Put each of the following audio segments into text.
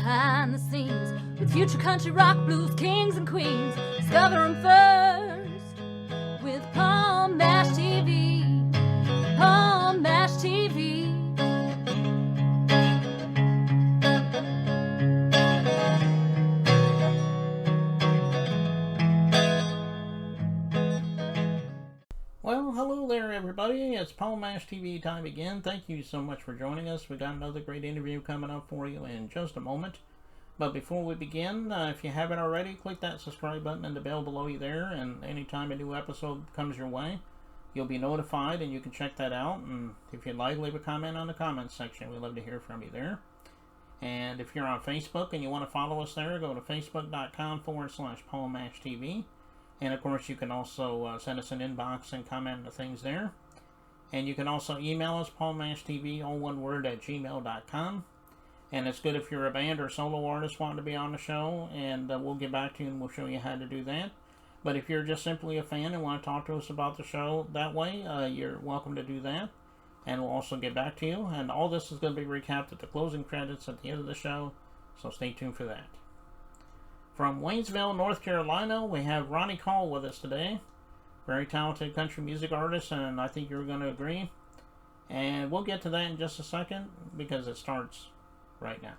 behind the scenes with future country rock blues kings and queens. Discover them first with Palm Mash TV. Palm Mash TV. Well, hello there, everybody. It's Paul Mash TV time again. Thank you so much for joining us. We got another great interview coming up for you in just a moment. But before we begin, if you haven't already, click that subscribe button and the bell below you there. And anytime a new episode comes your way, you'll be notified and you can check that out. And if you'd like, leave a comment on the comments section. We'd love to hear from you there. And if you're on Facebook and you want to follow us there, go to facebook.com/Paul Mash TV. And of course, you can also send us an inbox and comment on the things there. And you can also email us, paulmashtv, all one word, at gmail.com. And it's good if you're a band or solo artist wanting to be on the show, and we'll get back to you and we'll show you how to do that. But if you're just simply a fan and want to talk to us about the show that way, you're welcome to do that. And we'll also get back to you. And all this is going to be recapped at the closing credits at the end of the show, so stay tuned for that. From Waynesville, North Carolina, we have Ronnie Call with us today. Very talented country music artist, and I think you're going to agree. And we'll get to that in just a second, because it starts right now.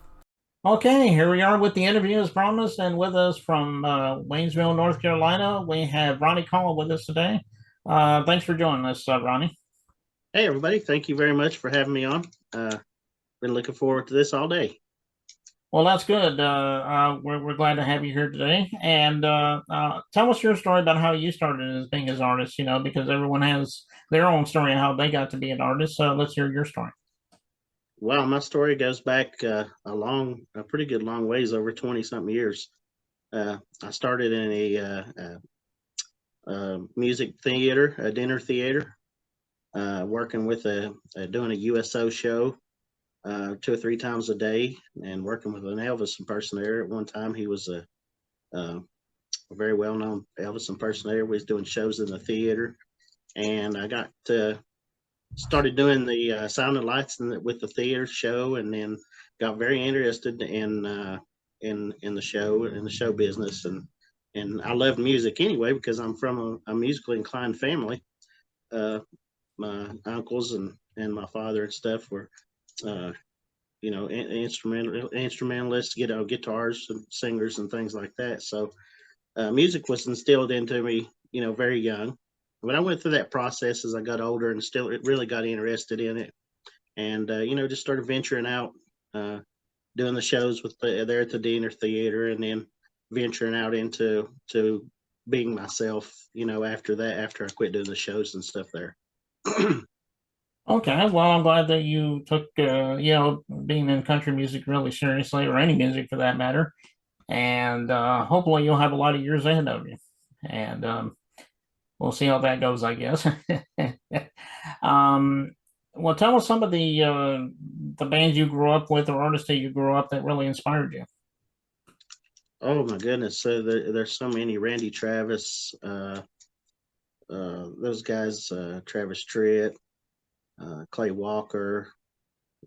Okay, here we are with the interview as promised, and with us from Waynesville, North Carolina, we have Ronnie Call with us today. Thanks for joining us, Ronnie. Hey, everybody. Thank you very much for having me on. Been looking forward to this all day. Well, that's good. We're glad to have you here today. And tell us your story about how you started as being an artist, because everyone has their own story on how they got to be an artist. So let's hear your story. Well, my story goes back a pretty good long ways, over 20-something years. I started in a music theater, a dinner theater, working with doing a USO show 2 or 3 times a day, and working with an Elvis impersonator. At one time, he was a very well-known Elvis impersonator. We was doing shows in the theater, and I got started doing the sound and lights with the theater show, and then got very interested in the show business, and I love music anyway because I'm from a musically inclined family. My uncles and my father and stuff were instrumentalists, guitars and singers and things like that. So music was instilled into me, very young. But I went through that process as I got older, and still really got interested in it, and just started venturing out, doing the shows there at the dinner theater, and then venturing out into being myself, after I quit doing the shows and stuff there. Okay, well, I'm glad that you took, being in country music really seriously, or any music for that matter. And hopefully you'll have a lot of years ahead of you. And we'll see how that goes, I guess. Well, tell us some of the bands you grew up with, or artists that you grew up that really inspired you. Oh, my goodness. So there's so many. Randy Travis, those guys, Travis Tritt, Clay Walker.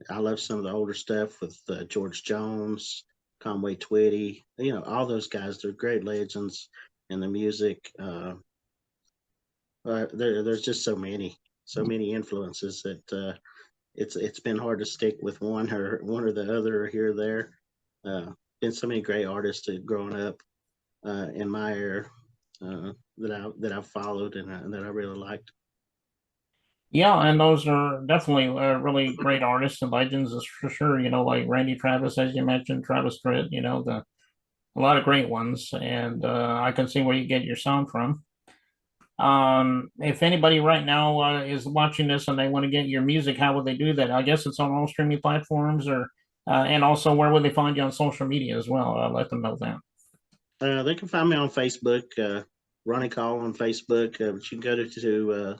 I love some of the older stuff with George Jones, Conway Twitty. All those guys. They're great legends in the music. There's just so many influences that it's been hard to stick with one or the other, or here or there. Been so many great artists growing up in my era that I've followed and that I really liked. Yeah, and those are definitely really great artists and legends, is for sure. Like Randy Travis, as you mentioned, Travis Tritt. A lot of great ones, and I can see where you get your sound from. If anybody right now is watching this and they want to get your music, how would they do that? I guess it's on all streaming platforms, or and also where would they find you on social media as well? Let them know that. They can find me on Facebook, Ronnie Call on Facebook. But you can go to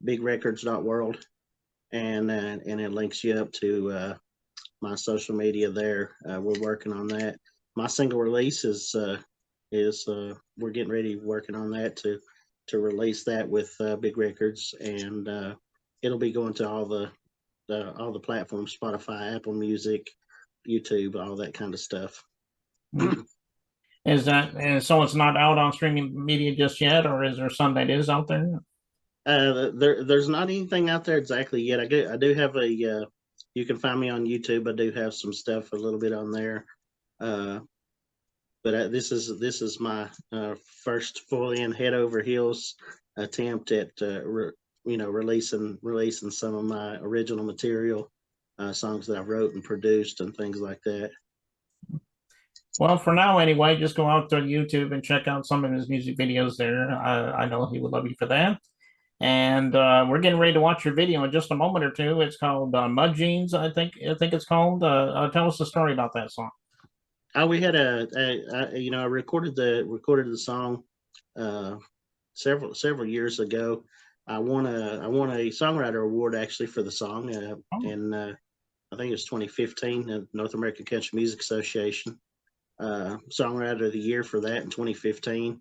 bigrecords.world, and it links you up to my social media there. We're working on that. My single release is we're getting ready, working on that to release that with Big Records, and it'll be going to all the platforms: Spotify, Apple Music, YouTube, all that kind of stuff. Is that so? It's not out on streaming media just yet, or is there some that is out there? There's not anything out there exactly yet. I do have a. You can find me on YouTube. I do have some stuff a little bit on there. But this is my first fully in head over heels attempt at releasing some of my original material, songs that I wrote and produced and things like that. Well, for now anyway, just go out to YouTube and check out some of his music videos there. I know he would love you for that. And we're getting ready to watch your video in just a moment or two. It's called Mud Jeans, I think it's called. Tell us the story about that song. We had I recorded the song several years ago. I won a songwriter award actually for the song, and I think it was 2015, the North American Country Music Association songwriter of the year for that in 2015. I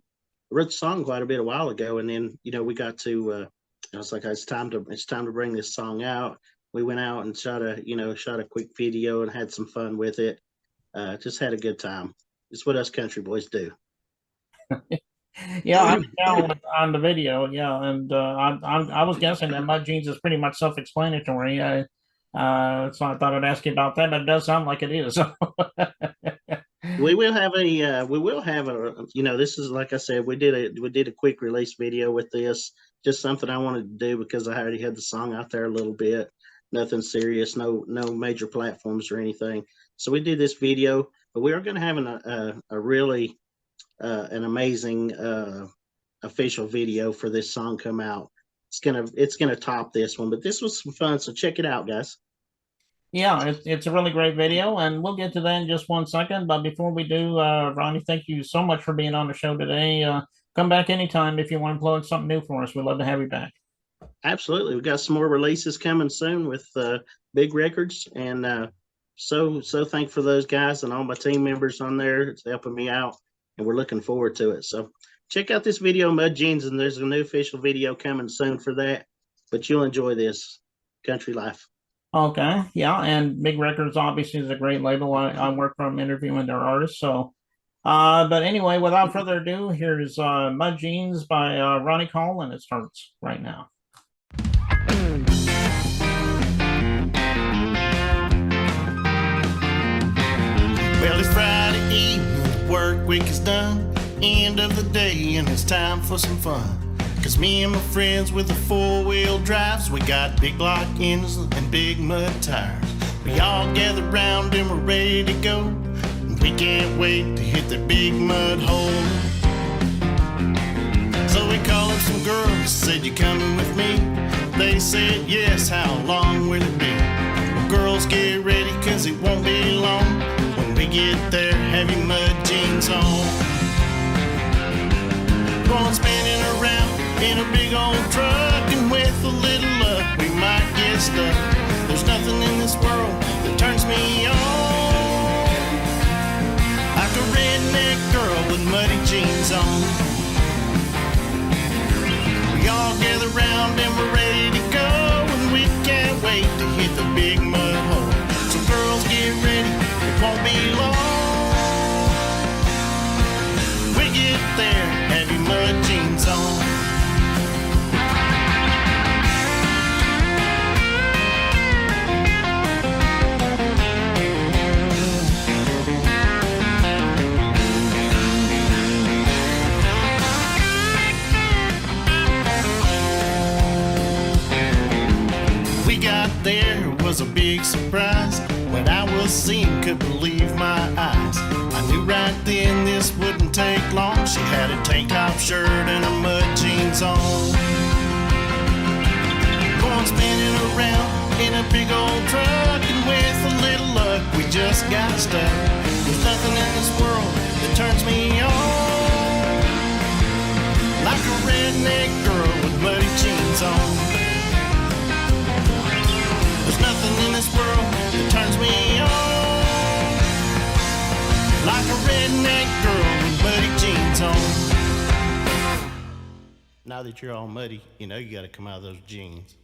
wrote the song quite a while ago, and then we got to I was like, it's time to bring this song out. We went out and shot a quick video and had some fun with it. Just had a good time. It's what us country boys do. Yeah, I can tell on the video. Yeah, and I was guessing that Mud Jeans is pretty much self-explanatory. So I thought I'd ask you about that, but it does sound like it is. We will have this is, like I said, we did a quick release video with this, just something I wanted to do because I already had the song out there a little bit. Nothing serious, no major platforms or anything. So we did this video, but we are going to have a really an amazing official video for this song come out. It's gonna top this one, but this was some fun. So check it out, guys. Yeah, it's a really great video, and we'll get to that in just 1 second. But before we do, Ronnie, thank you so much for being on the show today. Come back anytime if you want to plug something new for us. We'd love to have you back. Absolutely. We've got some more releases coming soon with big records, and so thankful for those guys and all my team members on there. It's helping me out, and we're looking forward to it. So check out this video, Mud Jeans, and there's a new official video coming soon for that. But you'll enjoy this. Country Life. Okay, yeah, and Big Records obviously is a great label. I work from interviewing their artists. So, but anyway, without further ado, here's Mud Jeans by Ronnie Cole, and it starts right now. Well, it's Friday evening, work week is done, end of the day, and it's time for some fun. Cause me and my friends with the 4-wheel drives, we got big block ends and big mud tires. We all gather round and we're ready to go, and we can't wait to hit the big mud hole. So we called up some girls, said, you coming with me? They said yes, how long will it be? Well, girls, get ready cause it won't be long. When we get there, have your mud jeans on. Going spinning around in a big old truck, and with a little luck we might get stuck. There's nothing in this world that turns me on like a redneck girl with muddy jeans on. We all gather round and we're ready to go, and we can't wait to hit the big mud hole. So girls, get ready, it won't be long. We get there, have your mud jeans on. There was a big surprise. What I was seeing, couldn't believe my eyes. I knew right then this wouldn't take long. She had a tank top shirt and her mud jeans on. Going spinning around in a big old truck, and with a little luck we just got stuck. There's nothing in this world that turns me on like a redneck girl with muddy jeans on. There's nothing in this world that turns me on like a redneck girl with muddy jeans on. Now that you're all muddy, you know you gotta come out of those jeans.